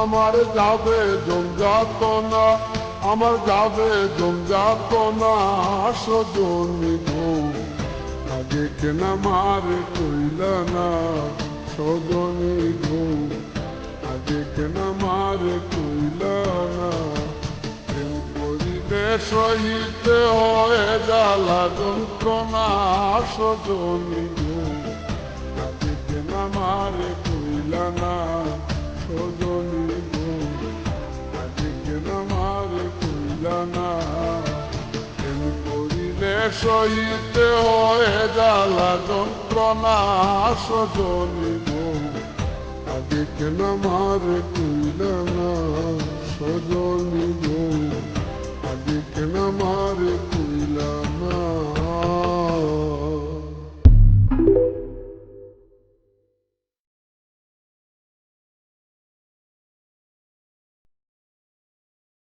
আমার যাবে জঞ্জাতনা, আমার যাবে জঞ্জাতনা সজনী গো, আগে কেনা মারে কইলা না সজনী গো, আগে কেনা মারে কইলা না। প্রেম করিলে সহিতে হয় জ্বালা যন্ত্রণা সজনী গো, আগে কেনা মারে কইলা না সজনী গো, আগে কেনা মারে কইলা না। প্রেম করিলে সহিতে হয় জ্বালা যন্ত্রণা সজনী গো, আগে কেন মারে কইলা না সজনী গো, আগে কেন মারে কইলা না।